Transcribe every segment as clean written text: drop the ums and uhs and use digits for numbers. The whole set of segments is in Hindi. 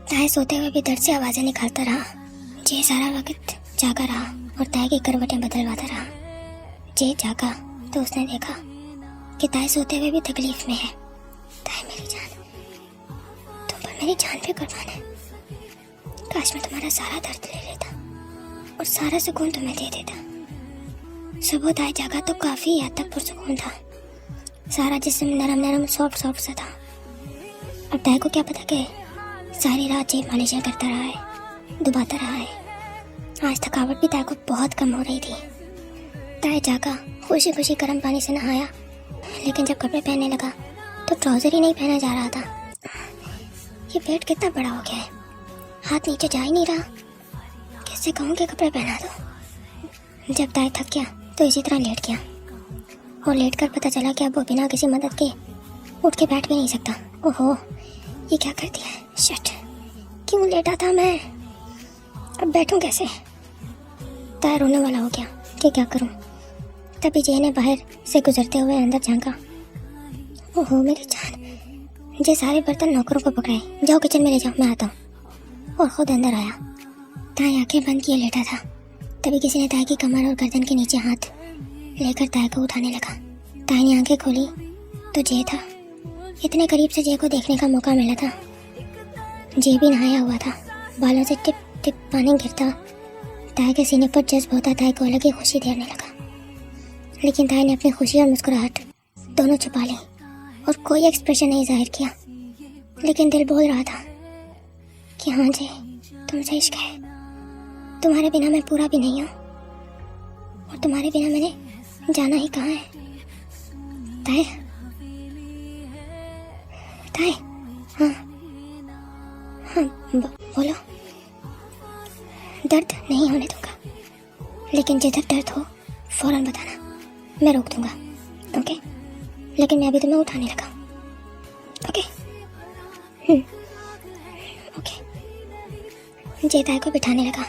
ताए सोते हुए भी दर्द से आवाजें निकालता रहा। जे सारा वक्त जागा रहा और ताए की करवटें बदलवाता रहा। जे जागा तो उसने देखा कि ताए सोते हुए भी तकलीफ में है। ताए मेरी जान, तुम पर मेरी जान पे कुर्बान है। काश मैं तुम्हारा सारा दर्द ले लेता और सारा सुकून तुम्हें दे देता। सुबह ताए जागा तो काफी हद तक पुरसुकून था। सारा जिस्म नरम नरम सॉफ्ट सॉफ्ट सा था। अब ताए को क्या पता कि सारी रात जेब मालिशें करता रहा है, दुबाता रहा है। आज थकावट भी ताए को बहुत कम हो रही थी। ताए जागा, खुशी खुशी गर्म पानी से नहाया, लेकिन जब कपड़े पहनने लगा तो ट्राउजर ही नहीं पहना जा रहा था। ये पेट कितना बड़ा हो गया है, हाथ नीचे जा ही नहीं रहा। किससे कहूँ कि कपड़े पहना दो। जब ताए थक गया तो इसी तरह लेट गया और लेट कर पता चला कि अब वो बिना किसी मदद के उठ के बैठ भी नहीं सकता। ओहो, ये क्या कर दिया है। शिट, क्यों लेटा था मैं, अब बैठूं कैसे। ताए रोने वाला हो गया कि क्या करूं। तभी जे ने बाहर से गुजरते हुए अंदर झांका। ओहो मेरी जान। जे सारे बर्तन नौकरों को पकड़ाए, जाओ किचन में ले जाओ, मैं आता हूँ, और खुद अंदर आया। ताए आंखें बंद किए लेटा था। तभी किसी ने ताए की कमर और गर्दन के नीचे हाथ लेकर ताए को उठाने लगा। ताए ने आंखें खोली तो जे था। इतने करीब से जे को देखने का मौका मिला था। जे भी नहाया हुआ था, बालों से टिप टिप पानी गिरता ताए के सीने पर जज्ब होता ताए को अलग ही खुशी देने लगा। लेकिन ताए ने अपनी खुशी और मुस्कुराहट दोनों छुपा ली और कोई एक्सप्रेशन नहीं जाहिर किया। लेकिन दिल बोल रहा था कि हाँ जे, तुमसे इश्क है। तुम्हारे बिना मैं पूरा भी नहीं हूँ और तुम्हारे बिना मैंने जाना ही कहाँ है। ताए, ताए, हाँ हाँ बोलो। दर्द नहीं होने दूंगा, लेकिन जिधर दर्द हो फौरन बताना, मैं रोक दूंगा। ओके, लेकिन मैं अभी तुम्हें उठाने लगा। Okay okay. जे ताए को बिठाने लगा।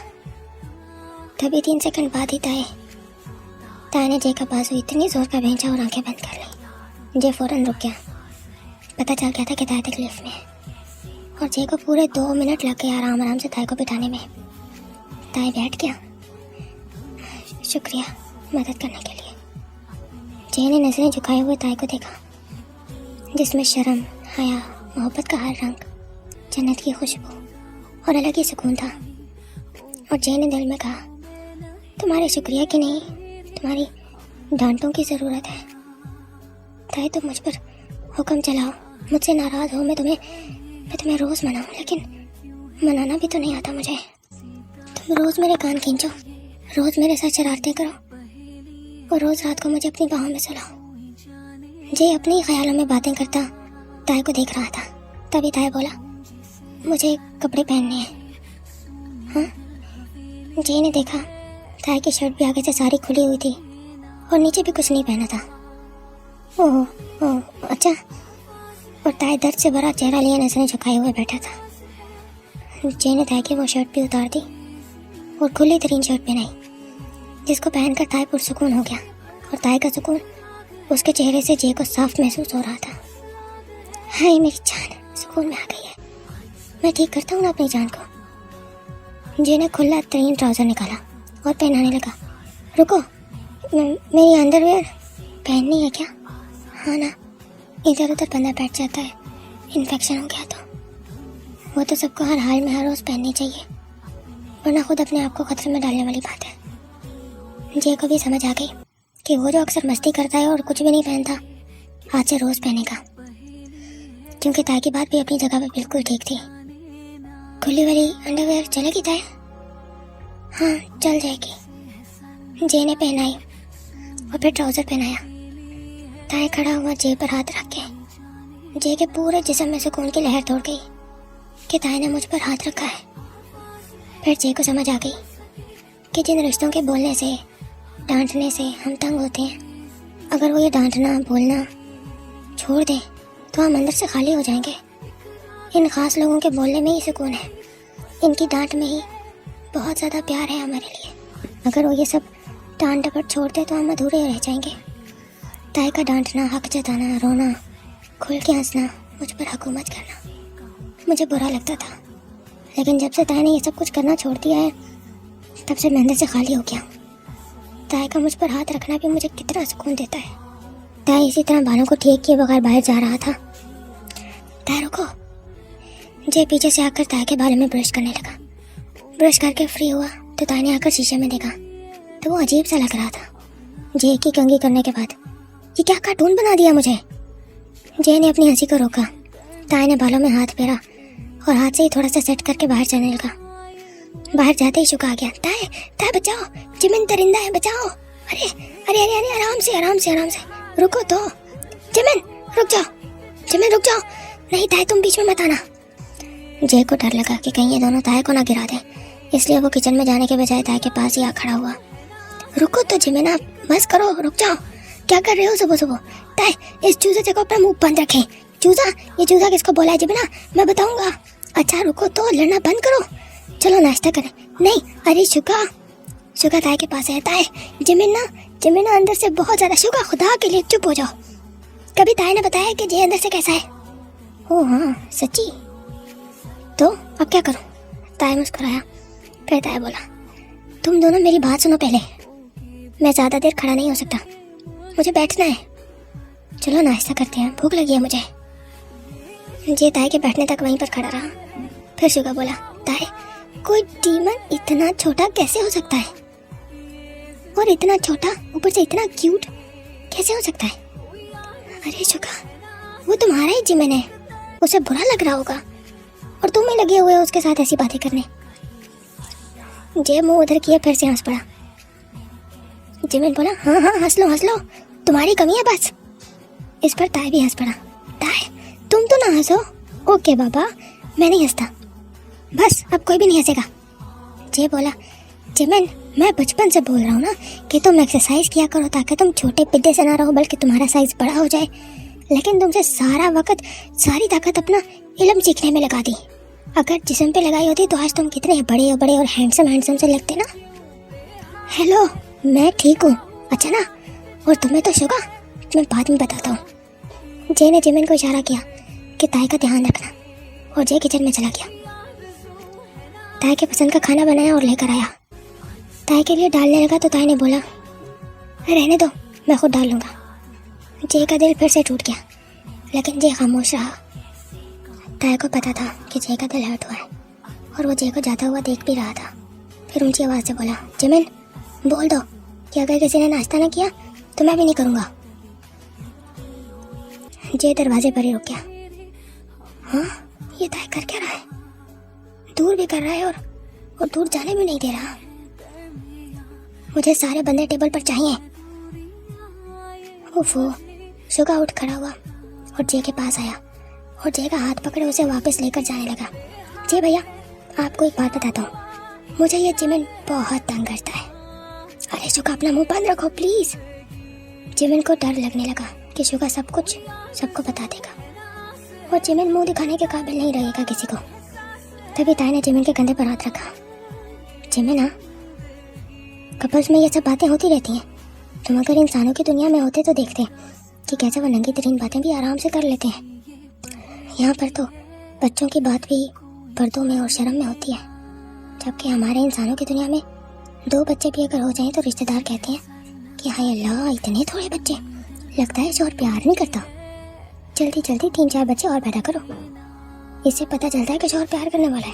तभी 3 सेकंड बाद ही ताए ने जे का बाजू इतनी जोर का भींचा और आंखें बंद कर ली। जे फौरन रुक गया। पता चल गया था कि ताए तकलीफ में है और जे को पूरे 2 मिनट लग गए आराम आराम से ताए को बिठाने में। ताए बैठ गया। शुक्रिया मदद करने के लिए। जे ने नजरें झुकाए हुए ताए को देखा, जिसमें शर्म, हया, मोहब्बत का हर रंग, जन्नत की खुशबू और अलग ही सुकून था। और जे ने दिल में कहा, तुम्हारे शुक्रिया की नहीं, तुम्हारी डांटों की ज़रूरत है। ताए तुम मुझ पर हुक्म चलाओ, मुझसे नाराज़ हो, मैं तुम्हें रोज़ मनाऊं, लेकिन मनाना भी तो नहीं आता मुझे। तुम रोज़ मेरे कान खींचो, रोज़ मेरे साथ शरारतें करो और रोज़ रात को मुझे अपनी बाहों में सुलाओ। जे अपने ही ख्यालों में बातें करता ताए को देख रहा था। तभी ताए बोला, मुझे कपड़े पहनने हैं। हाँ। जे ने देखा ताए की शर्ट भी आगे से सारी खुली हुई थी और नीचे भी कुछ नहीं पहना था। ओह अच्छा। और ताए दर्द से भरा चेहरा लिए नजरें झुकाए हुए बैठा था। जे ने ताए की वो शर्ट भी उतार दी और खुली तरीन शर्ट पहनाई, जिसको पहनकर ताए पुरसुकून हो गया और ताए का सुकून उसके चेहरे से जे को साफ महसूस हो रहा था। हाय मेरी जान, सुकून में आ गई है। मैं ठीक करता हूँ ना अपनी जान को। जे ने खुला तरीन ट्राउजर निकाला और पहनाने लगा। रुको, मेरी अंडरवेयर पहननी है क्या? हाँ ना, इधर उधर बंदा बैठ जाता है, इन्फेक्शन हो गया तो। वो तो सबको हर हाल में हर रोज़ पहननी चाहिए, वरना खुद अपने आप को खतरे में डालने वाली बात है। जे को भी समझ आ गई कि वो जो अक्सर मस्ती करता है और कुछ भी नहीं पहनता, आज से रोज़ पहनेगा। क्योंकि ताए की बात भी अपनी जगह पे बिल्कुल ठीक थी। खुली वाली अंडरवेयर चलेगी ताए? हाँ चल जाएगी। जे ने पहनाई और फिर ट्राउजर पहनाया। ताए खड़ा हुआ जे पर हाथ रख के जे के पूरे जिस्म में सुकून की लहर दौड़ गई कि ताए ने मुझ पर हाथ रखा है। फिर जे को समझ आ गई कि जिन रिश्तों के बोलने से, डांटने से हम तंग होते हैं, अगर वो ये डांटना बोलना छोड़ दें तो हम अंदर से खाली हो जाएंगे। इन खास लोगों के बोलने में ही सुकून है, इनकी डांट में ही बहुत ज़्यादा प्यार है हमारे लिए। अगर वो ये सब डांट डपट छोड़ दे तो हम अधूरे रह जाएंगे। ताई का डांटना, हक जताना, रोना, खुल के हंसना, मुझ पर हुकूमत करना मुझे बुरा लगता था। लेकिन जब से ताई ने ये सब कुछ करना छोड़ दिया है, तब से मैं अंदर से खाली हो गया। ताई का मुझ पर हाथ रखना भी मुझे कितना सुकून देता है। ताई इसी तरह बालों को ठीक किए बगैर बाहर जा रहा था। ताई रुको। जय पीछे से आकर ताई के बालों में ब्रश करने लगा। ब्रश करके फ्री हुआ तो ताई ने आकर शीशे में देखा तो वो अजीब सा लग रहा था। जय की कंघी करने के बाद ये क्या कार्टून बना दिया मुझे। जय ने अपनी हंसी को रोका। ताई ने बालों में हाथ फेरा और हाथ से ही थोड़ा सा सेट करके बाहर जाने लगा। बाहर जाते ही शुका आ गया। ताई ताई बचाओ, जिमिन दरिंदा है, बचाओ। अरे अरे अरे अरे आराम से आराम से आराम से, रुको तो। जिमिन रुक जाओ, जिमिन रुक जाओ। नहीं ताई तुम बीच में मत आना। जय को डर लगा कि कहीं ये दोनों ताई को ना गिरा दे, इसलिए वो किचन में जाने के बजाय ताई के पास ही आ खड़ा हुआ। रुको तो जिमिन, आप बस करो, रुक जाओ। क्या कर रहे हो सुबह सुबह? ताई इस चूजे से को अपना मुंह बंद रखें। चूजा, ये चूजा किसको बोला है जिमिना? मैं बताऊंगा। अच्छा रुको तो, लड़ना बंद करो, चलो नाश्ता करें। नहीं अरे शुका, शुका ताई के पास है। ताई जिमिना अंदर से बहुत ज्यादा। शुका खुदा के लिए चुप हो जाओ। कभी ताई ने बताया कि जय अंदर से कैसा है? ओ हाँ सच्ची? तो अब क्या करूं? ताई मुस्कुराया। फिर ताई बोला, तुम दोनों मेरी बात सुनो पहले। मैं ज्यादा देर खड़ा नहीं हो सकता, मुझे बैठना है। चलो नाश्ता करते हैं, भूख लगी है मुझे। जय ताई के बैठने तक वहीं पर खड़ा रहा। फिर शुका बोला, ताई कोई डीमन इतना छोटा कैसे हो सकता है? और इतना छोटा, ऊपर से इतना क्यूट कैसे हो सकता है? अरे शुका, वो तुम्हारा ही जिमिन है, उसे बुरा लग रहा होगा और तुम ही लगे हुए हो उसके साथ ऐसी बातें करने। जय मुंह उधर किया, फिर से हंस पड़ा। जिमिन बोला, हाँ हाँ हंस लो, तुम्हारी कमी है बस। इस पर ताई भी हंस पड़ा। ताई तुम तो ना हंसो। ओके बाबा, मैं नहीं हंसता, बस अब कोई भी नहीं हंसेगा। जय बोला, जिमिन मैं बचपन से बोल रहा हूँ ना कि तुम एक्सरसाइज किया करो ताकि तुम छोटे पिद्दे से ना रहो बल्कि तुम्हारा साइज बड़ा हो जाए। लेकिन तुमसे सारा वक्त सारी ताकत अपना इल्म सीखने में लगा दी। अगर जिस्म पे लगाई होती तो आज तुम कितने बड़े बड़े और हैंडसम से लगते ना। हेलो मैं ठीक हूँ, अच्छा ना? और तुम्हें तो शुगा, मैं बाद में बताता हूँ। जय ने जिमिन को इशारा किया कि ताई का ध्यान रखना और जय किचन में चला गया। ताई के पसंद का खाना बनाया और लेकर आया। ताई के लिए डालने लगा तो ताई ने बोला, रहने दो, मैं खुद डाल लूँगा। जय का दिल फिर से टूट गया, लेकिन जय खामोश रहा। ताई को पता था कि जय का दिल हर्ट हुआ है और वो जय को जाता हुआ देख भी रहा था। फिर ऊंची आवाज़ से बोला, जिमिन बोल दो कि अगर किसी ने नाश्ता ना किया तो मैं भी नहीं करूँगा। जय दरवाजे पर ही रुक गया। हाँ ये ताई कर क्या रहा है? दूर भी कर रहा है और दूर जाने भी नहीं दे रहा। मुझे सारे बंदे टेबल पर चाहिए। ओफो। शुगा उठ खड़ा हुआ और जय के पास आया और जय का हाथ पकड़े उसे वापस लेकर जाने लगा। जय भैया आपको एक बात बताता हूँ, मुझे ये जिमिन बहुत तंग करता है। अरे शुगा अपना मुंह बंद रखो प्लीज। जिमिन को डर लगने लगा कि शुगा सब कुछ सबको बता देगा और जिमिन मुंह दिखाने के काबिल नहीं रहेगा किसी को। तभी ताई ने जिमिन के कंधे पर हाथ रखा। जिमिन हाँ, कपल्स में ये सब बातें होती रहती हैं। तुम अगर इंसानों की दुनिया में होते तो देखते कि कैसे वो नंगी तरीन बातें भी आराम से कर लेते हैं। यहाँ पर तो बच्चों की बात भी पर्दों में और शर्म में होती है, जबकि हमारे इंसानों की दुनिया में 2 बच्चे भी अगर हो जाएं तो रिश्तेदार कहते हैं कि हाय अल्लाह इतने थोड़े बच्चे, लगता है शौहर प्यार नहीं करता, जल्दी जल्दी 3-4 बच्चे और पैदा करो। इससे पता चलता है कि शौहर प्यार करने वाला है।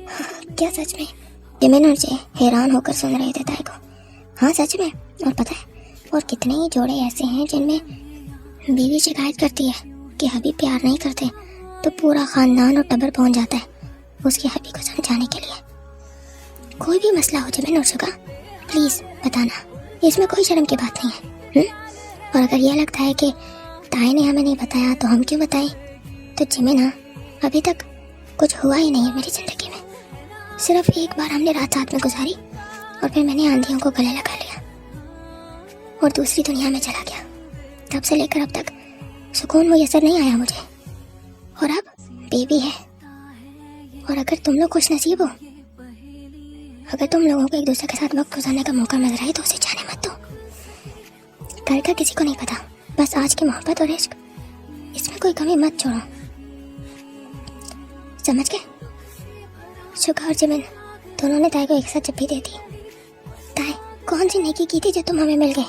हाँ, क्या सच में? जिमिन और जय हैरान होकर सुन रहे थे ताई को। हाँ सच में, और पता है और कितने ही जोड़े ऐसे हैं जिनमें बीवी शिकायत करती है कि हबी प्यार नहीं करते तो पूरा खानदान और टब्बर पहुंच जाता है उसकी हबी को समझाने के लिए। कोई भी मसला हो जिमिन और शुगा प्लीज बताना, इसमें कोई शर्म की बात नहीं है। और अगर यह लगता है कि ताई ने हमें नहीं बताया तो हम क्यों बताएं? तो जिमिन हाँ, अभी तक कुछ हुआ ही नहीं है मेरी जिंदगी में। सिर्फ एक बार हमने रात साथ में गुजारी और फिर मैंने आंधियों को गले लगा लिया और दूसरी दुनिया में चला गया। तब से लेकर अब तक सुकून मुयसर नहीं आया मुझे और अब बेबी है। और अगर तुम लोग खुश नसीब हो, अगर तुम लोगों को एक दूसरे के साथ वक्त गुजारने का मौका मिल रहा है तो उसे जाने मत दो। कल का किसी को नहीं पता, बस आज की मोहब्बत और इश्क, इसमें कोई कमी मत छोड़ो, समझ गए? शुका और जिमिन दोनों ने ताई को एक साथ जप्पी दे दी। ताई, कौन सी नेकी की थी जो तुम हमें मिल गए?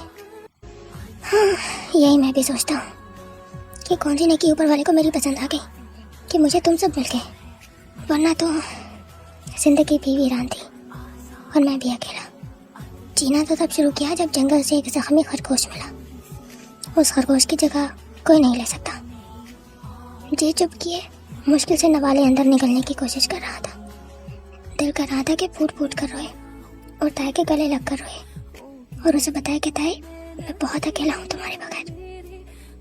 हाँ, यही मैं भी सोचता हूँ कि कौन सी नेकी ऊपर वाले को मेरी पसंद आ गई कि मुझे तुम सब मिल गए, वरना तो जिंदगी भी वीरान थी और मैं भी अकेला। जीना तो तब शुरू किया जब जंगल से एक जख्मी खरगोश मिला। उस खरगोश की जगह कोई नहीं ले सकता। जी चुप किए मुश्किल से नवाले अंदर निकलने की कोशिश कर रहा था। दिल कर रहा था कि फूट फूट कर रोए और ताई के गले लग कर रोए और उसे बताया कि ताई, मैं बहुत अकेला हूँ तुम्हारे बगैर,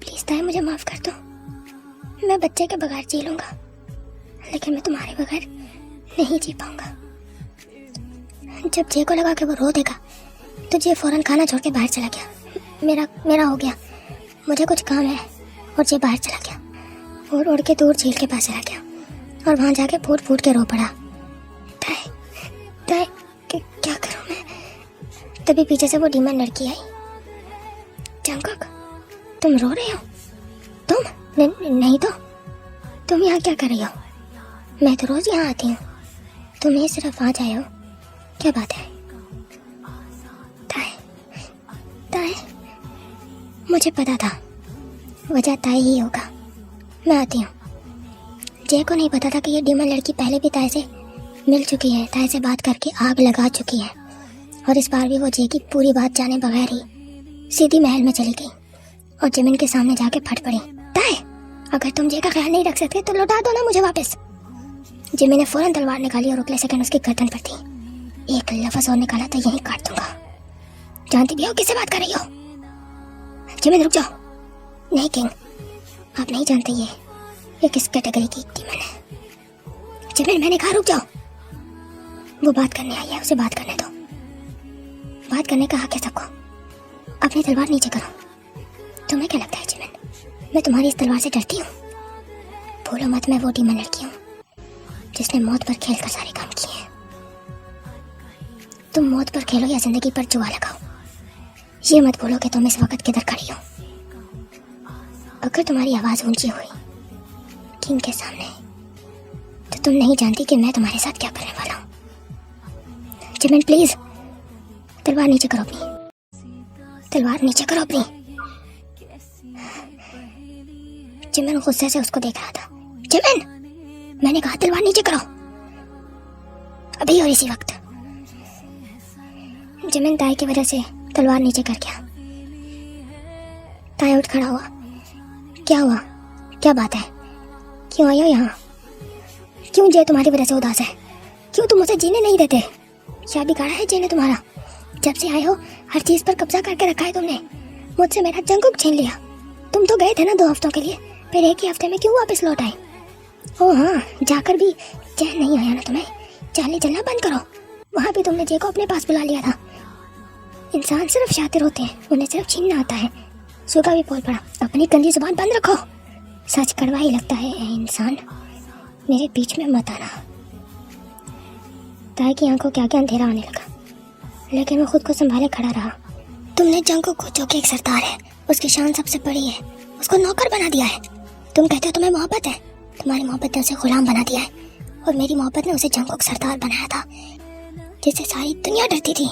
प्लीज ताई मुझे माफ कर दो, मैं बच्चे के बगैर जी लूंगा, लेकिन मैं तुम्हारे बगैर नहीं जी पाऊंगा। जब जे को लगा कि वो रो देगा तो जे फौरन खाना छोड़ के बाहर चला गया। मेरा हो गया, मुझे कुछ काम है, और जे बाहर चला गया और उड़ के दूर झील के पास चला गया और वहां जाके फूट फूट के रो पड़ा। ताई, ताई, क्या करूं मैं? तभी पीछे से वो डीमन लड़की आई। जंगकुक, तुम रो रहे हो? तुम नहीं तो तुम यहाँ क्या कर रही हो? मैं तो रोज यहाँ आती हूँ, तुम ये सिर्फ आज आए हो, क्या बात है? ताई, ताई, मुझे पता था वजह ताई ही होगा, मैं आती हूँ। जय को नहीं पता था कि ये डीमन लड़की पहले भी ताई से मिल चुकी है, ताई से बात करके आग लगा चुकी है, और इस बार भी वो जय की पूरी बात जाने बगैर ही सीधी महल में चली गई और जिमिन के सामने जाके फट पड़ी। ताई, अगर तुम जय का ख्याल नहीं रख सकते तो लौटा दो ना मुझे वापस। जिमिन ने फौरन तलवार निकाली और अगले सेकंड उसकी गर्दन पर थी। एक लफ्ज और निकाला तो यहीं काट दूंगा। जानती भी हो किससे बात कर रही हो? जिमिन रुक जाओ। नहीं किंग, आप नहीं जानते ये किस कैटेगरी की डीमन है। जिमिन, मैंने कहा रुक जाओ। वो बात करने आई है, उसे बात करने दो। बात करने का हक है सबको। अपनी तलवार नीचे करो। तुम्हें क्या लगता है जिमिन, मैं तुम्हारी इस तलवार से डरती हूँ? भूलो मत, मैं वो डीमन लड़की हूँ जिसने मौत पर खेल कर सारे काम किए हैं। तुम मौत पर खेलो या जिंदगी पर जुआ लगाओ, ये मत भूलो कि तुम इस वक्त किधर खड़ी हो। अगर तुम्हारी आवाज ऊंची हुई किंग के सामने तो तुम नहीं जानती कि मैं तुम्हारे साथ क्या करने वाला हूँ। जिमिन प्लीज, तलवार नीचे करो अपनी, तलवार नीचे करो अपनी। जिमिन गुस्से से उसको देख रहा था। जिमिन, मैंने कहा तलवार नीचे करो अभी और इसी वक्त। जिमिन ताई की वजह से तलवार नीचे कर गया। ताई उठ खड़ा हुआ। क्या हुआ, क्या बात है, क्यों आए हो यहाँ? क्यों जय तुम्हारी वजह से उदास है? क्यों तुम उसे जीने नहीं देते? क्या बिगाड़ा है जय ने तुम्हारा? जब से आए हो हर चीज पर कब्जा करके रखा है तुमने। मुझसे मेरा जंगकुक छीन लिया। तुम तो गए थे ना 2 हफ्तों के लिए, फिर एक ही हफ्ते में क्यों वापस लौट आए? ओ हाँ, जाकर भी चैन नहीं आया ना तुम्हें? चाली चलना बंद करो। वहाँ भी तुमने जय को अपने पास बुला लिया था। इंसान सिर्फ शातिर होते हैं, उन्हें सिर्फ छीनना आता है। सूखा भी बोल पड़ा, अपनी गंदी जुबान बंद रखो। सच कड़वा ही लगता है इंसान, मेरे बीच में मत आना। ताई की आंखों के आगे अंधेरा आने लगा, लेकिन वो खुद को संभाले खड़ा रहा। तुमने जंगकुक को, जो कि एक सरदार है, उसकी शान सबसे बड़ी है, उसको नौकर बना दिया है। तुम कहते हो तुम्हें मोहब्बत है, तुम्हारी मोहब्बत ने उसे गुलाम बना दिया है, और मेरी मोहब्बत ने उसे जंगकुक सरदार बनाया था, जिससे सारी दुनिया डरती थी।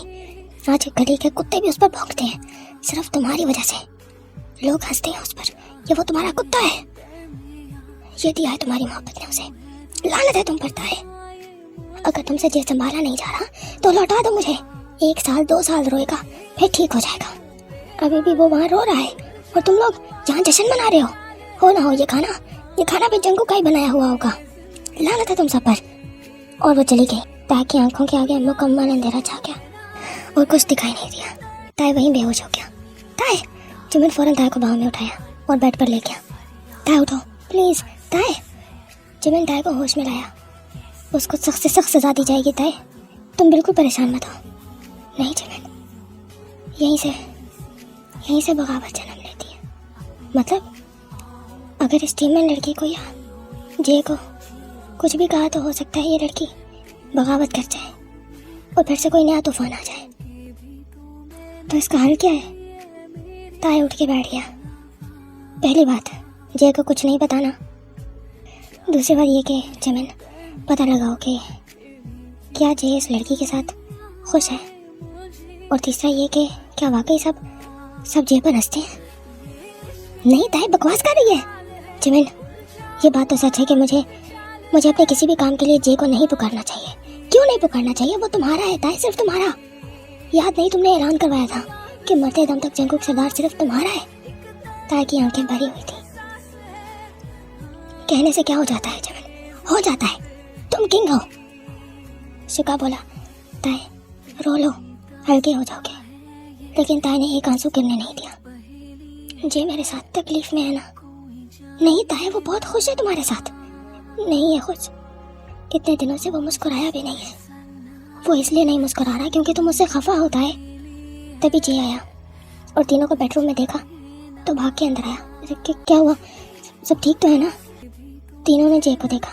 आज गली के कुत्ते भी उस पर भौंकते हैं, सिर्फ तुम्हारी वजह से। लोग हंसते हैं उस पर, ये वो तुम्हारा कुत्ता है। ये दिया है तुम्हारी मोहब्बत ने उसे। लानत है तुम पर ताई। अगर तुमसे जे संभाला नहीं जा रहा तो लौटा दो मुझे। 1 साल 2 साल रोएगा, फिर ठीक हो जाएगा। अभी भी वो वहाँ रो रहा है और तुम लोग यहाँ जश्न मना रहे हो ना हो। ये खाना भी जंगकुक का ही बनाया हुआ होगा। लानत है तुम सब पर। और वो चली गई। ताई की आंखों के आगे मुकम्मल अंधेरा छा गया और कुछ दिखाई नहीं दिया। ताई वहीं बेहोश हो गया। ताई, जिमिन फौरन ताई को बाहों में उठाया और बेड पर ले गया। ताई उठो प्लीज। ताई, जिमिन ताई को होश में लाया। उसको सख्त से सख्त सजा दी जाएगी ताई, तुम बिल्कुल परेशान मत हो। नहीं जिमिन, यहीं से बगावत जन्म लेती है। मतलब अगर इस डीमन लड़की को या जे को कुछ भी कहा तो हो सकता है ये लड़की बगावत कर जाए और फिर से कोई नया तूफान आ जाए। तो इसका हल क्या है? ताई उठ के बैठ गया। पहली बात, जय को कुछ नहीं बताना। दूसरी बात ये कि जमीन पता लगाओ कि क्या जय इस लड़की के साथ खुश है। और तीसरा ये कि क्या वाकई सब जय पर हंसते हैं। नहीं ताई बकवास कर रही है। जमीन ये बात तो सच है कि मुझे अपने किसी भी काम के लिए जय को नहीं पुकारना चाहिए। क्यों नहीं पुकारना चाहिए? वो तुम्हारा है ताई, सिर्फ तुम्हारा। याद नहीं तुमने ऐलान करवाया था कि मरते दम तक जंगुक सरदार सिर्फ तुम्हारा है। ताई की आंखें भरी हुई थी। कहने से क्या हो जाता है जमीन? हो जाता है, तुम किंग हो। शुका बोला, ताई रो लो, हल्के हो जाओगे। लेकिन ताई ने एक आंसू गिरने नहीं दिया। जे मेरे साथ तकलीफ में है ना? नहीं ताई, वो बहुत खुश है तुम्हारे साथ। नहीं है खुश, कितने दिनों से वो मुस्कुराया भी नहीं है। वो इसलिए नहीं मुस्कुरा रहा क्योंकि तुम उससे खफा होता है। तभी जे आया और तीनों को बेडरूम में देखा तो भाग के अंदर आया। क्या हुआ, सब ठीक तो है ना? तीनों ने जे को देखा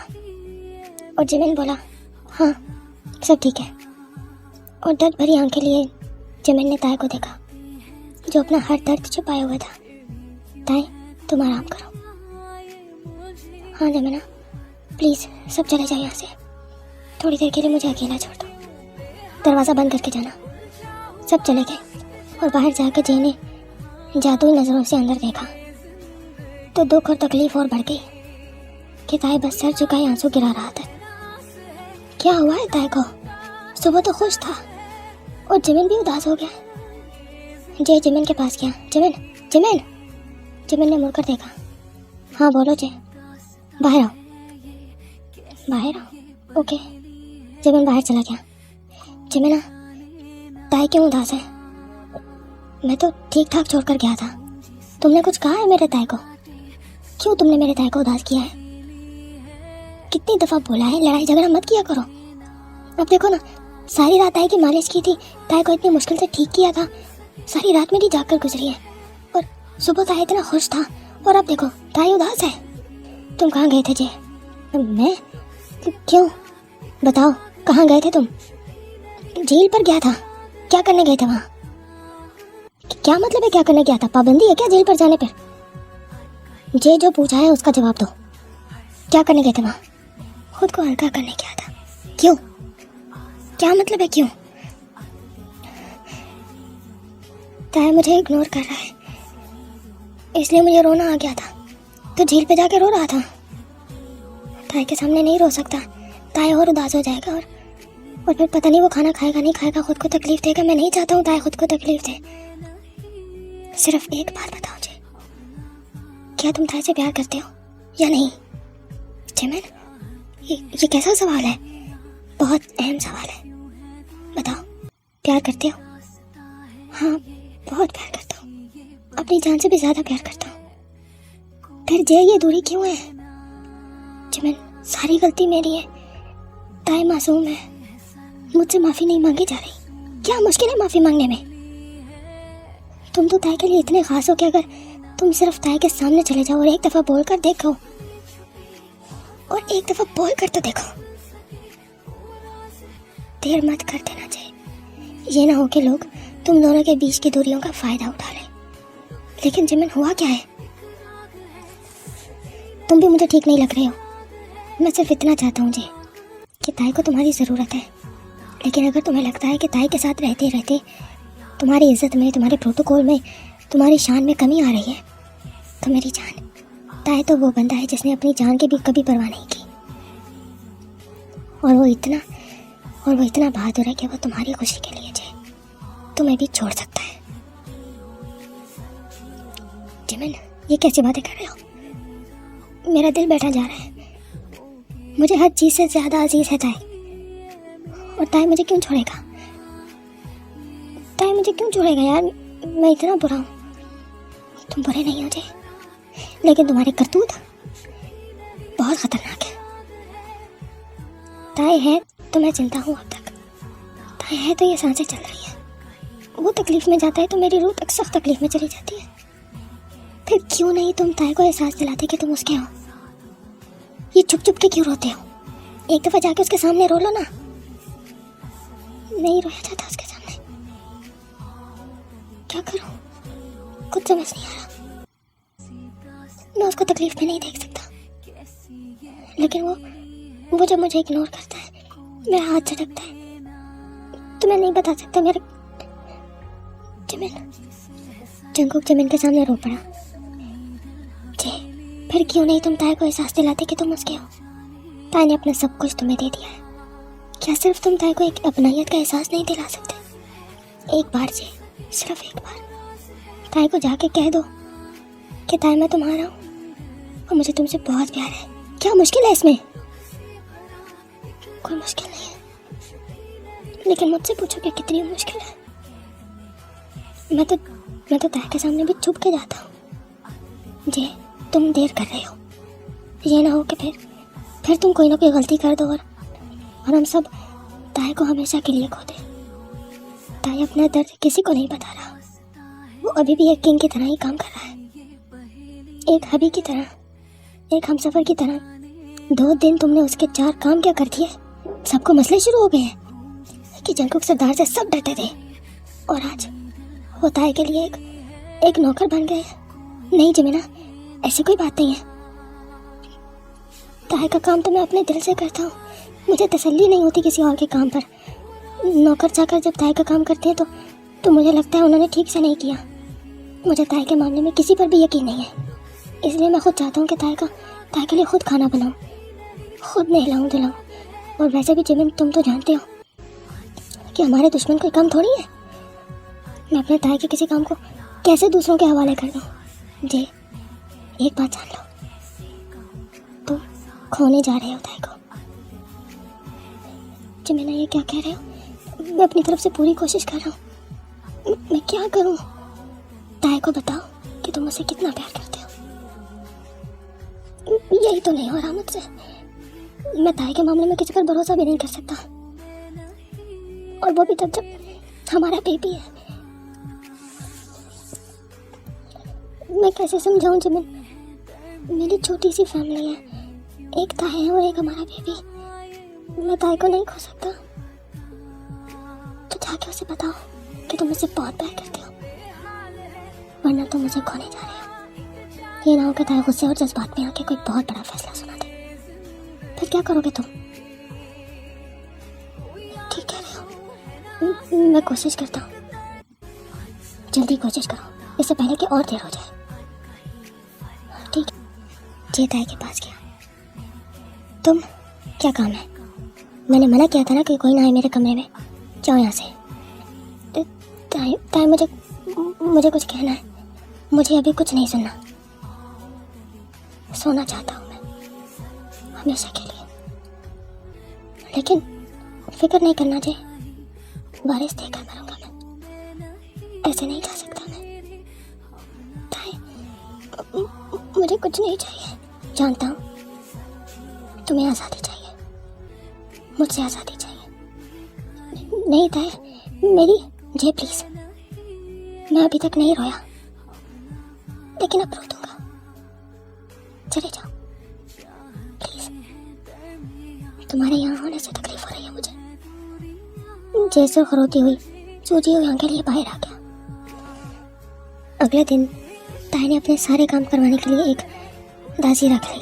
और जमीन बोला, हाँ सब ठीक है। और दर्द भरी आंखें लिए जमीन ने ताई को देखा जो अपना हर दर्द छुपाए हुआ था। ताई तुम आराम करो। हाँ जमीना प्लीज सब चले जाओ यहाँ से। थोड़ी देर के लिए मुझे अकेला छोड़ दो। दरवाज़ा बंद करके जाना। सब चले गए और बाहर जाकर जय ने जादुई नज़रों से अंदर देखा तो दुख और तकलीफ और बढ़ गई कि ताई बस सर झुकाए आंसू गिरा रहा था। क्या हुआ है ताई को? सुबह तो खुश था और जमीन भी उदास हो गया। जय जमीन के पास गया। जमीन जमीन जमीन ने मुड़कर देखा। हाँ बोलो जय। बाहर आओ, बाहर आओ। ओके। जमीन बाहर चला गया। जमीना ताई क्यों उदास है? मैं तो ठीक ठाक छोड़कर गया था। तुमने कुछ कहा है मेरे ताई को? क्यों तुमने मेरे ताई को उदास किया है? कितनी दफा बोला है लड़ाई झगड़ा मत किया करो। अब देखो ना, सारी रात ताई की मालिश की थी, ताई को इतनी मुश्किल से ठीक किया था। सारी रात मेरी जागकर गुजरी है और सुबह ताई इतना खुश था और अब देखो ताई उदास है। तुम कहाँ गए थे जय? मैं? क्यों बताओ, कहाँ गए थे तुम? झील पर गया था। क्या करने गए थे वहाँ? क्या मतलब है क्या करने गया था? पाबंदी है क्या झील पर जाने पर? जे जो पूछा है उसका जवाब दो। क्या करने गए थे वहाँ? खुद को हल्का करने गया था। क्यों? क्या मतलब है क्यों? ताई मुझे इग्नोर कर रहा है इसलिए मुझे रोना आ गया था तो झील पे जाके रो रहा था। ताई के सामने नहीं रो सकता, ताई और उदास हो जाएगा और फिर पता नहीं वो खाना खाएगा नहीं खाएगा, खुद को तकलीफ देगा। मैं नहीं चाहता हूँ ताई खुद को तकलीफ दे। सिर्फ एक बात बताओ मुझे, क्या तुम ताई से प्यार करते हो या नहीं? जमीन ये कैसा सवाल है? बहुत अहम सवाल है। बताओ, प्यार करते हो? हाँ बहुत प्यार करता हूँ, अपनी जान से भी ज्यादा प्यार करता हूँ। फिर जय ये दूरी क्यों है? जमीन सारी गलती मेरी है। ताई मासूम है, मुझसे माफी नहीं मांगी जा रही। क्या मुश्किल है माफी मांगने में? तुम तो ताई के लिए इतने खास हो कि अगर तुम सिर्फ ताई के सामने चले जाओ और एक दफा बोल कर देखो, और एक दफा बोल कर तो देखो। देर मत कर देना चाहिए। ये ना हो कि लोग तुम दोनों के बीच की दूरियों का फायदा उठा लें। लेकिन जमीन हुआ क्या है? तुम भी मुझे ठीक नहीं लग रहे हो। मैं सिर्फ इतना चाहता हूँ जी कि ताई को तुम्हारी ज़रूरत है। लेकिन अगर तुम्हें लगता है कि ताई के साथ रहते रहते तुम्हारी इज्जत में, तुम्हारे प्रोटोकॉल में, तुम्हारी शान में कमी आ रही है तो मेरी जान, ताई तो वो बंदा है जिसने अपनी जान की भी कभी परवाह नहीं की। और वो इतना बहादुर है कि वो तुम्हारी खुशी के लिए तुम्हें भी छोड़ सकता है। जिमिन ये कैसी बातें कर रहे हो? मेरा दिल बैठा जा रहा है। मुझे हर चीज़ से ज़्यादा अजीज है ताई, और ताई मुझे क्यों छोड़ेगा? ताई मुझे क्यों छोड़ेगा यार? मैं इतना बुरा हूँ? तुम बुरे नहीं हो जय, लेकिन तुम्हारे करतूत बहुत खतरनाक है। ताई है तो मैं चिंता हूँ अब तक। ताई है तो ये सांसें चल रही है। वो तकलीफ में जाता है तो मेरी रूह तक सख्त तकलीफ में चली जाती है। फिर क्यों नहीं तुम ताई को एहसास दिलाते कि तुम उसके हो? ये चुप चुप के क्यों रोते हो? एक दफा जाके उसके सामने रो लो ना। नहीं रोया जाता उसके सामने। क्या करूं? कुछ समझ नहीं आ रहा। मैं उसको तकलीफ में नहीं देख सकता, लेकिन वो जब मुझे इग्नोर करता है, मेरा हाथ झटकता है, तो मैं नहीं बता सकता। मेरे जंकुक जिमिन के सामने रो पड़ा। जी, फिर क्यों नहीं तुम ताई को एहसास दिलाते कि तुम उसके हो? ताई ने अपना सब कुछ तुम्हें दे दिया है। क्या सिर्फ तुम ताई को एक अपनायत का एहसास नहीं दिला सकते? एक बार जी, सिर्फ एक बार ताई को जाके कह दो कि ताई मैं तुम्हारा हूँ और मुझे तुमसे बहुत प्यार है। क्या मुश्किल है इसमें? कोई मुश्किल नहीं है, लेकिन मुझसे पूछो कि कितनी मुश्किल है। मैं तो ताई के सामने भी चुप के जाता हूँ। जी, तुम देर कर रहे हो। ये ना हो कि फिर तुम कोई ना कोई गलती कर दो और हम सब ताई को हमेशा के लिए खो दें। ताई अपना दर्द किसी को नहीं बता रहा। वो अभी भी एक किंग की तरह ही काम कर रहा है, एक हबी की तरह, एक हमसफर की तरह। 2 दिन तुमने उसके 4 काम क्या कर दिए? सबको मसले शुरू हो गए हैं कि जंकुक सरदार से सब डरते थे और आज वो ताई के लिए एक नौकर बन गए। नहीं जिमिना, ऐसी कोई बात नहीं है। ताई का काम तो मैं अपने दिल से करता हूँ। मुझे तसल्ली नहीं होती किसी और के काम पर। नौकर चाकर जब ताई का काम करते हैं तो मुझे लगता है उन्होंने ठीक से नहीं किया। मुझे ताई के मामले में किसी पर भी यकीन नहीं है, इसलिए मैं खुद चाहता हूँ कि ताई के लिए खुद खाना बनाऊँ, खुद नहलाऊँ धुलाऊँ। और वैसे भी जिमिन, तुम तो जानते हो कि हमारे दुश्मन कोई कम थोड़ी है। मैं अपने ताई के किसी काम को कैसे दूसरों के हवाले कर दूँ? जी, एक बात जान लो, तुम खोने जा रहे हो ताई को। जिमिना, ये क्या कह रहे हो? मैं अपनी तरफ से पूरी कोशिश कर रहा हूँ। मैं क्या करूँ? ताई को बताओ कि तुम उसे कितना प्यार करते हो। यही तो नहीं हो रहा मुझसे। मैं ताई के मामले में किसी पर भरोसा भी नहीं कर सकता, और वो भी तब जब हमारा बेबी है। मैं कैसे समझाऊं जिमिन? मेरी छोटी सी फैमिली है, एक ताई है और एक हमारा बेबी। मैं ताई को नहीं खो सकता। तो जाके उसे बताओ कि तुम मुझसे बहुत प्यार करते हो, वरना तुम मुझे खोने जा रहे हो। ये ना हो कि ताई गुस्से और जज्बात में आके कोई बहुत बड़ा फैसला सुना दे। फिर क्या करोगे तुम? ठीक कह रहे हो। मैं कोशिश करता हूँ। जल्दी कोशिश करो, इससे पहले कि और देर हो जाए। ठीक है। जे ताई के पास गया। तुम, क्या काम है? मैंने मना किया था ना कि कोई ना आए मेरे कमरे में। जाओ यहाँ से। ताई मुझे कुछ कहना है। मुझे अभी कुछ नहीं सुनना। सोना चाहता हूँ मैं, हमेशा के लिए। लेकिन फिक्र नहीं करना जे, बारिश देकर मरूंगा मैं। ऐसे नहीं जा सकता मैं। ताई, मुझे कुछ नहीं चाहिए। जानता हूँ तुम्हें आज़ादी चाहिए, मुझसे आज़ादी चाहिए। नहीं ताई, मेरी जे प्लीज। मैं अभी तक नहीं रोया, लेकिन अब रो दूंगा। चले जाओ प्लीज। तुम्हारे यहाँ होने से तकलीफ हो रही है मुझे। जैसे खरोती हुई सूजी हुई आंखें लिए बाहर आ गया। अगले दिन ताई ने अपने सारे काम करवाने के लिए एक दासी रख ली,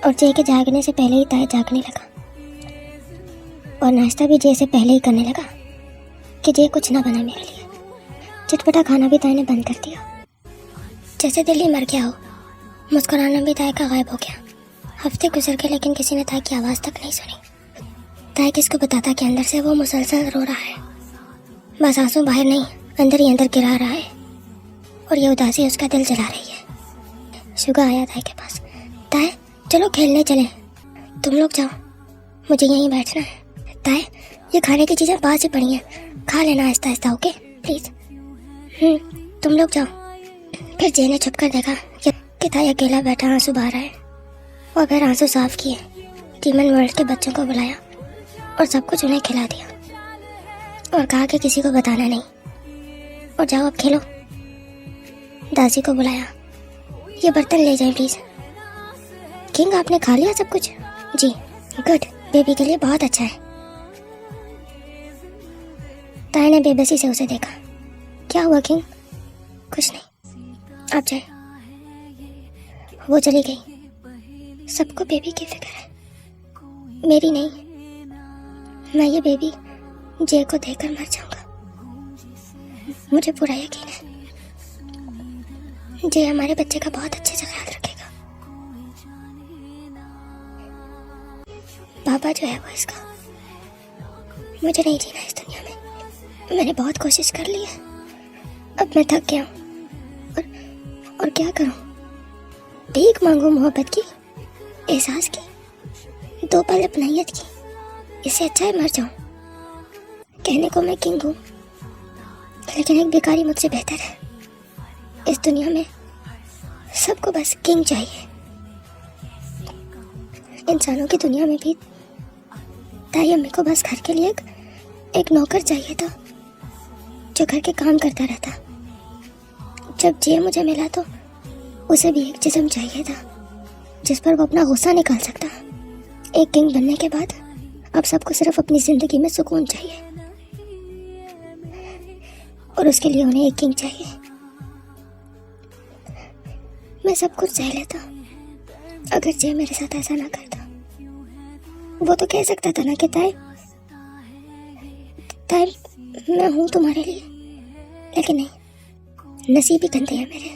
और जे के जागने से पहले ही ताई जागने लगा, और नाश्ता भी जे से पहले ही करने लगा कि जे कुछ ना बना मेरे लिए। चटपटा खाना भी ताई ने बंद कर दिया। जैसे दिल ही मर गया हो। मुस्कुराना भी ताई का गायब हो गया। हफ्ते गुजर गए, लेकिन किसी ने ताई की आवाज़ तक नहीं सुनी। ताई किसको बताता कि अंदर से वो मुसलसल रो रहा है। बस आंसू बाहर नहीं, अंदर ही अंदर गिरा रहा है, और ये उदासी उसका दिल जला रही है। शुगा आया ताई के पास। ताई, चलो खेलने चलें। तुम लोग जाओ, मुझे यहीं बैठना है। ताई, ये खाने की चीज़ें पास ही पड़ी हैं, खा लेना आहिस्ता आहिस्ता, ओके प्लीज़। तुम लोग जाओ। फिर जे ने छुप कर देखा कि ताई अकेला बैठा आंसू बहा रहा है, और फिर आंसू साफ किए, टीमन वर्ल्ड के बच्चों को बुलाया और सब कुछ उन्हें खिला दिया, और कहा कि किसी को बताना नहीं, और जाओ अब खेलो। दासी को बुलाया, ये बर्तन ले जाएं प्लीज। किंग, आपने खा लिया सब कुछ? जी गुड, बेबी के लिए बहुत अच्छा है। ताई ने बेबसी से उसे देखा। क्या हुआ किंग, कुछ नहीं, आप जाए। वो चली गई। सबको बेबी की फिक्र है, मेरी नहीं। मैं ये बेबी जय को देखकर मर जाऊंगा। मुझे पूरा यकीन है जय हमारे बच्चे का बहुत अच्छे से ख्याल रखेगा। पापा जो है वो इसका। मुझे नहीं जीना इस दुनिया में। मैंने बहुत कोशिश कर ली है, अब मैं थक गया हूँ। और क्या करूँ? भीख मांगू मोहब्बत की, एहसास की, 2 पल अपनाइयत की। इससे अच्छा है मर जाऊं। कहने को मैं किंग हूँ, लेकिन एक भिखारी मुझसे बेहतर है। इस दुनिया में सबको बस किंग चाहिए। इंसानों की दुनिया में भी ताई अम्मी को बस घर के लिए एक नौकर चाहिए था, जो घर के काम करता रहता। जब जे मुझे मिला तो उसे भी एक जिस्म चाहिए था जिस पर वो अपना गुस्सा निकाल सकता। एक किंग बनने के बाद अब सबको सिर्फ अपनी जिंदगी में सुकून चाहिए, और उसके लिए उन्हें एक किंग चाहिए। मैं सब कुछ सह लेता अगर जय मेरे साथ ऐसा ना करता। वो तो कह सकता था ना कि ताई मैं हूं तुम्हारे लिए, लेकिन नहीं, नसीब ही गंदे हैं मेरे।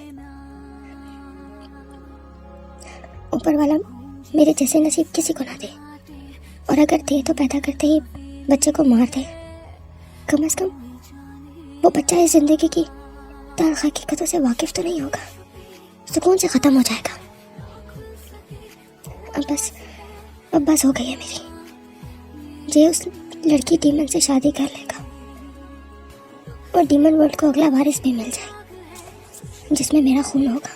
ऊपर वाला मेरे जैसे नसीब किसी को ना दे, और अगर दे तो पैदा करते ही बच्चे को मार दे। कम से कम वो बच्चा इस जिंदगी की ताल्ख हकीकतों से वाकिफ तो नहीं होगा, सुकून से खत्म हो जाएगा। अब बस हो गई है मेरी। जे उस लड़की डीमन से शादी कर लेगा और डीमन वर्ल्ड को अगला वारिस भी मिल जाए जिसमें मेरा खून होगा।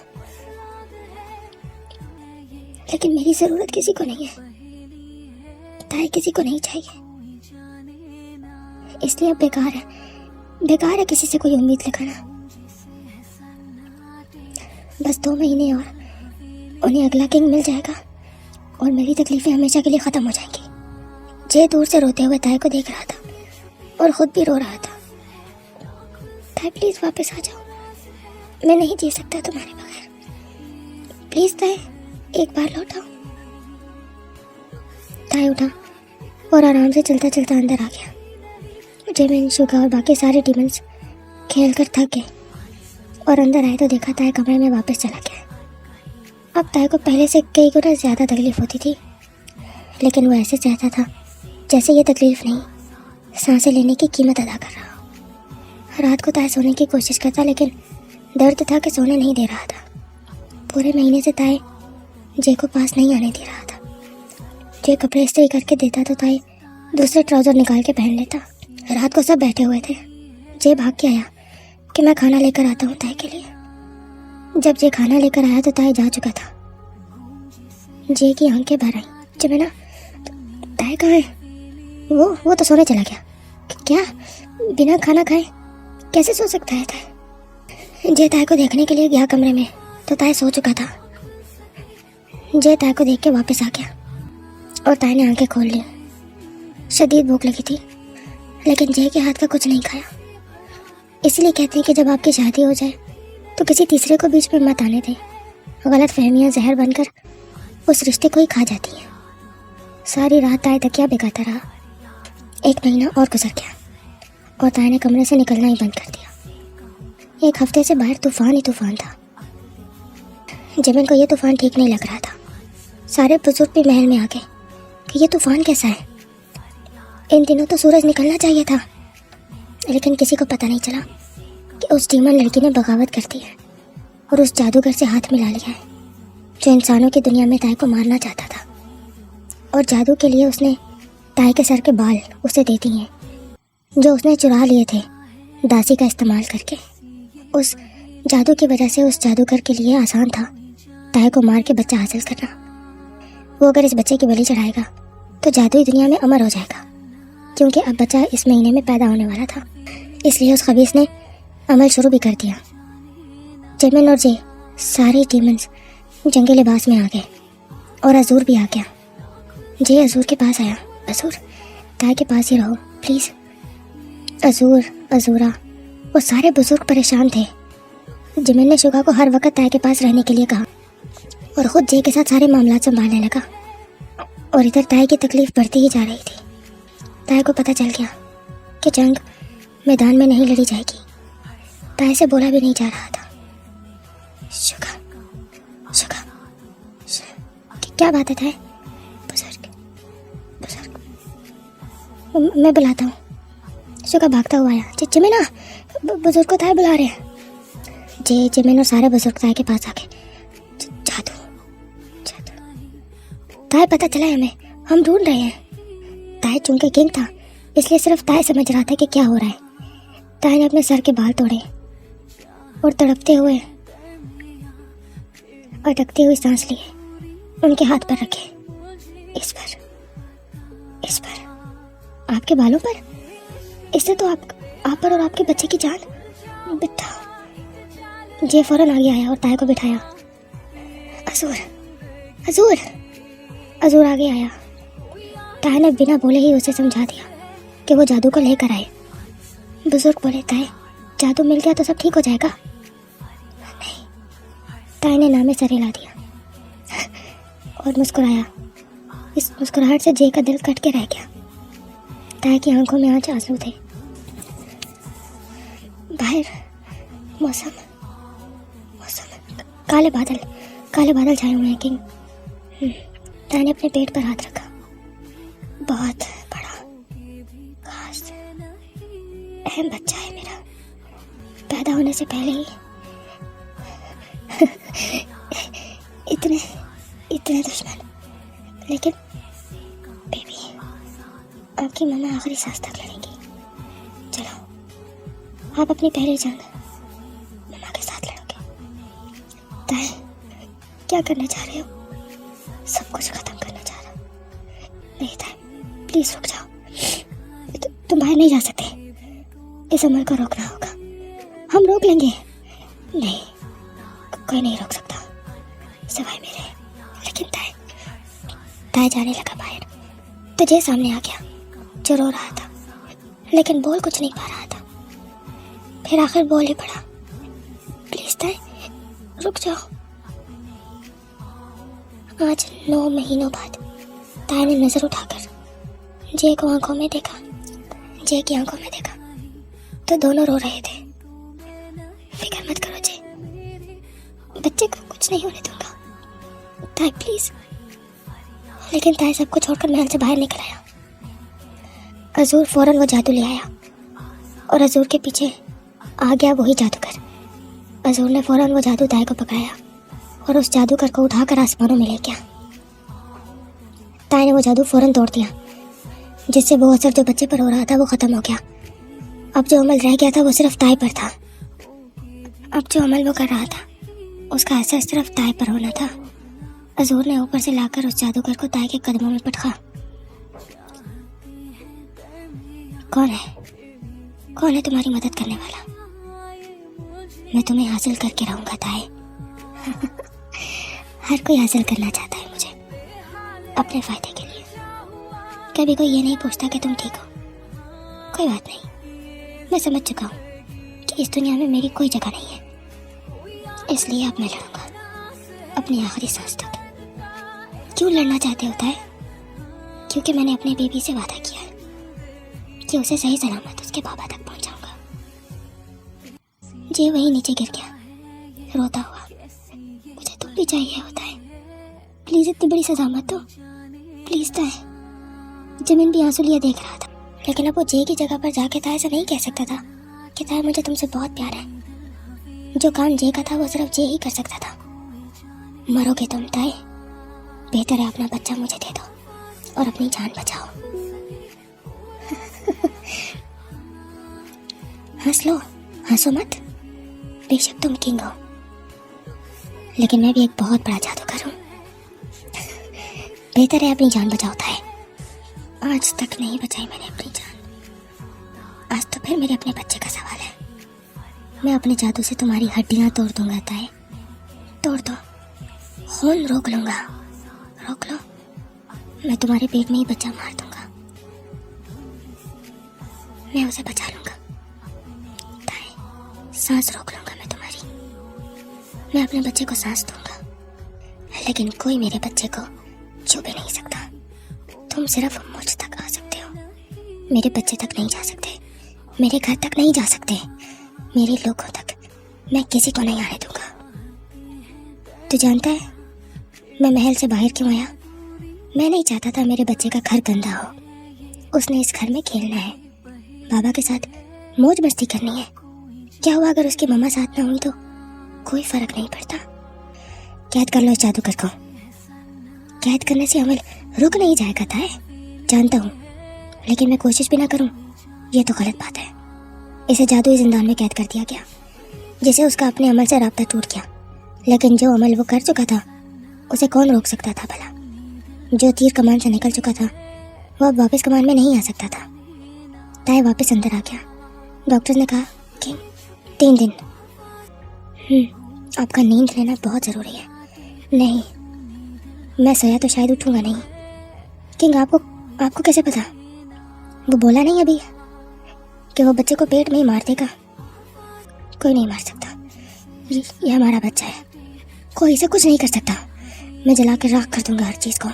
लेकिन मेरी जरूरत किसी को नहीं है, ताई किसी को नहीं चाहिए। इसलिए अब बेकार है किसी से कोई उम्मीद लगाना। बस 2 महीने और उन्हें अगला किंग मिल जाएगा और मेरी तकलीफें हमेशा के लिए खत्म हो जाएंगी। जय दूर से रोते हुए ताई को देख रहा था और खुद भी रो रहा था। ताई प्लीज वापस आ जाओ, मैं नहीं जी सकता तुम्हारे बगैर। प्लीज ताई एक बार लौट आओ। ताई उठा और आराम से चलता चलता अंदर आ गया। जेमिन, शुगा और बाकी सारे डीमंस खेल कर थक गए और अंदर आए तो देखा ताई कमरे में वापस चला गया। अब ताई को पहले से कई गुना ज़्यादा तकलीफ होती थी, लेकिन वो ऐसे चाहता था जैसे ये तकलीफ नहीं, सांसें लेने की कीमत अदा कर रहा हो। रात को ताई सोने की कोशिश करता, लेकिन दर्द था कि सोने नहीं दे रहा था। पूरे महीने से ताई जे को पास नहीं आने दे रहा था। जे कपड़े इस्त्री करके देता तो ताई दूसरे ट्राउज़र निकाल के पहन लेता। रात को सब बैठे हुए थे। जे भाग के आया कि मैं खाना लेकर आता हूँ ताई के लिए। जब जे खाना लेकर आया तो ताई जा चुका था। जे की आंखें भर आई। जब है ना, ताई कहाँ है? वो तो सोने चला गया। क्या? बिना खाना खाए कैसे सो सकता है ताई? जे ताई को देखने के लिए गया कमरे में तो ताई सो चुका था। जे ताई को देख के वापस आ गया और ताई ने आंखें खोल ली। शदीद भूख लगी थी, लेकिन जय के हाथ का कुछ नहीं खाया। इसलिए कहते हैं कि जब आपकी शादी हो जाए तो किसी तीसरे को बीच में मत आने दें। गलत फहमियाँ जहर बनकर उस रिश्ते को ही खा जाती हैं। सारी रात ताई तकिया भिगाता रहा। 1 महीना और गुजर गया और ताई ने कमरे से निकलना ही बंद कर दिया। 1 हफ्ते से बाहर तूफान ही तूफान था। जेमिन को यह तूफान ठीक नहीं लग रहा था। सारे बुजुर्ग भी महल में आ गए कि ये तूफान कैसा है। इन दिनों तो सूरज निकलना चाहिए था, लेकिन किसी को पता नहीं चला कि उस डीमन लड़की ने बगावत कर दी है और उस जादूगर से हाथ मिला लिया है जो इंसानों की दुनिया में ताई को मारना चाहता था। और जादू के लिए उसने ताई के सर के बाल उसे दे दिए जो उसने चुरा लिए थे दासी का इस्तेमाल करके। उस जादू की वजह से उस जादूगर के लिए आसान था ताई को मार के बच्चा हासिल करना। वो अगर इस बच्चे की बलि चढ़ाएगा तो जादुई दुनिया में अमर हो जाएगा, क्योंकि अब बच्चा इस महीने में पैदा होने वाला था। इसलिए उस खबीस ने अमल शुरू भी कर दिया। जेमिन और जे सारे डीमंस जंगे लिबास में आ गए और अजूर भी आ गया। जे अजूर के पास आया। अजूर, ताई के पास ही रहो प्लीज़। अजूर, अजूरा, वो सारे बुजुर्ग परेशान थे जिमिन ने शुगा को हर वक्त ताई के पास रहने के लिए कहा और खुद जे के साथ सारे मामला संभालने लगा। और इधर ताई की तकलीफ बढ़ती ही जा रही थी। ताई को पता चल गया कि जंग मैदान में नहीं लड़ी जाएगी। ताई से बोला भी नहीं जा रहा था। शुगा शुगा क्या बात है ताई? बुजुर्ग मैं बुलाता हूँ। शुगा भागता हुआ आया। जिमिना, बुजुर्ग को ताई बुला रहे हैं। जिमिन और सारे बुजुर्ग ताई के पास आ गए। जादू ताई, पता चला है हमें, हम ढूंढ रहे हैं। ताई चूंकि किंग था इसलिए सिर्फ ताई समझ रहा था कि क्या हो रहा है। ताई ने अपने सर के बाल तोड़े और तड़पते हुए अटकती हुई सांस लिए उनके हाथ पर रखे। इस पर आपके बालों पर, इससे तो आप पर और आपके बच्चे की जान। बिठा। जे फौरन आगे आया और ताई को बिठाया। अजूर आगे आया। ताई ने बिना बोले ही उसे समझा दिया कि वो जादू को लेकर आए। बुजुर्ग बोले, ताई जादू मिल गया तो सब ठीक हो जाएगा? नहीं। ताई ने नामे सर हिला दिया और मुस्कुराया। इस मुस्कुराहट से जे का दिल कट के रह गया। ताई की आंखों में आज आंसू थे। बाहर मौसम काले बादल छाए हुए हैं किंग। ताई ने अपने पेट पर हाथ रखा। बहुत बड़ा खास अहम बच्चा है मेरा। पैदा होने से पहले ही इतने दुश्मन, लेकिन बेबी आपकी मम्मा आखिरी सांस तक लड़ेंगी। चलो आप अपनी पहली जंग मम्मा के साथ लड़ोगे। ताई क्या करना चाह रहे हो? सब कुछ खत्म करना चाह रहा। नहीं ताई प्लीज रुक जाओ। तुम बाहर नहीं जा सकते। इस अमल को रोकना होगा। हम रोक लेंगे। नहीं, कोई नहीं रोक सकता सिवाय मेरे। लेकिन ताई जाने लगा बाहर तो जे सामने आ गया जो रो रहा था लेकिन बोल कुछ नहीं पा रहा था। फिर आखिर बोल ही पड़ा। प्लीज ताई रुक जाओ। आज 9 महीनों बाद ताई ने नजर उठाकर जे की आंखों में देखा तो दोनों रो रहे थे। फिक्र मत करो जे, बच्चे को कुछ नहीं होने दूंगा। ताई प्लीज। लेकिन ताई सबको छोड़कर महल से बाहर निकल आया। अजूर फौरन वो जादू ले आया और अजूर के पीछे आ गया वही जादूगर। अजूर ने फौरन वो जादू ताई को पकड़ाया और उस जादूगर को उठाकर आसमानों में ले गया। ताई ने वो जादू फौरन तोड़ दिया, जिससे वो असर जो बच्चे पर हो रहा था वो खत्म हो गया। अब जो अमल रह गया था वो सिर्फ ताई पर था। अब जो अमल वो कर रहा था उसका असर सिर्फ ताई पर होना था। अजूर ने ऊपर से लाकर उस जादूगर को ताई के कदमों में पटका। कौन है तुम्हारी मदद करने वाला? मैं तुम्हें हासिल करके रहूंगा ताई। हर कोई हासिल करना चाहता है मुझे अपने फायदे के लिए। कभी कोई ये नहीं पूछता कि तुम ठीक हो। कोई बात नहीं, मैं समझ चुका हूँ कि इस दुनिया में मेरी कोई जगह नहीं है। इसलिए अब मैं लड़ूंगा अपनी आखिरी सांस तक। क्यों लड़ना चाहते होता है? क्योंकि मैंने अपने बेबी से वादा किया है कि उसे सही सलामत उसके बाबा तक पहुंचाऊंगा। जे वहीं नीचे गिर गया रोता हुआ। मुझे तुम भी चाहिए होता है। प्लीज इतनी बड़ी सजा मत दो प्लीज ताई। जिमिन भी आंसू लिए देख रहा था, लेकिन अब वो जे की जगह पर जाके ताई से नहीं कह सकता था कि ताई मुझे तुमसे बहुत प्यार है। जो काम जे का था वो सिर्फ जे ही कर सकता था। मरोगे तुम ताई, बेहतर है अपना बच्चा मुझे दे दो और अपनी जान बचाओ। हंस लो, हंसो मत। बेशक तुम किंग हो, लेकिन मैं भी एक बहुत बड़ा जादूगर हूँ। बेहतर है अपनी जान बचाओ ताई। आज तक नहीं बचाई मैंने अपनी जान, आज तो फिर मेरे अपने बच्चे का सवाल है। मैं अपने जादू से तुम्हारी हड्डियां तोड़ दूंगा ताई, तोड़ दो। खून रोक लूंगा, रोक लो। मैं तुम्हारे पेट में ही बच्चा मार दूंगा। मैं उसे बचा लूंगा ताई, सांस रोक लूंगा मैं तुम्हारी। मैं अपने बच्चे को सांस दूंगा, लेकिन कोई मेरे बच्चे को छू भी नहीं सकता। तुम सिर्फ मुझ तक आ सकते हो, मेरे बच्चे तक नहीं जा सकते, मेरे घर तक नहीं जा सकते, मेरे लोगों तक मैं किसी को नहीं आने दूंगा। तू जानता है मैं महल से बाहर क्यों आया? मैं नहीं चाहता था मेरे बच्चे का घर गंदा हो। उसने इस घर में खेलना है, बाबा के साथ मौज मस्ती करनी है। क्या हुआ अगर उसकी मम्मा साथ ना हुई तो? कोई फर्क नहीं पड़ता। कैद कर लो इस जादूगर को। कैद करने से अमल रुक नहीं जाएगा था, जानता हूँ, लेकिन मैं कोशिश भी ना करूँ ये तो गलत बात है। इसे जादुई जिंदान में कैद कर दिया गया, जिसे उसका अपने अमल से राब्ता टूट गया। लेकिन जो अमल वो कर चुका था उसे कौन रोक सकता था भला? जो तीर कमान से निकल चुका था वो अब वापस कमान में नहीं आ सकता था। ताई वापस अंदर आ गया। डॉक्टर ने कहा कि 3 दिन। आपका नींद लेना बहुत ज़रूरी है। नहीं, मैं सोया तो शायद उठूंगा नहीं। किंग, आपको कैसे पता? वो बोला नहीं अभी कि वो बच्चे को पेट में ही मार देगा? कोई नहीं मार सकता, ये हमारा बच्चा है, कोई इसे कुछ नहीं कर सकता। मैं जला कर राख कर दूंगा हर चीज़ को।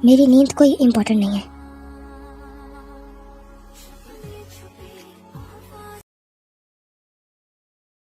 मेरी नींद कोई इम्पोर्टेंट नहीं है।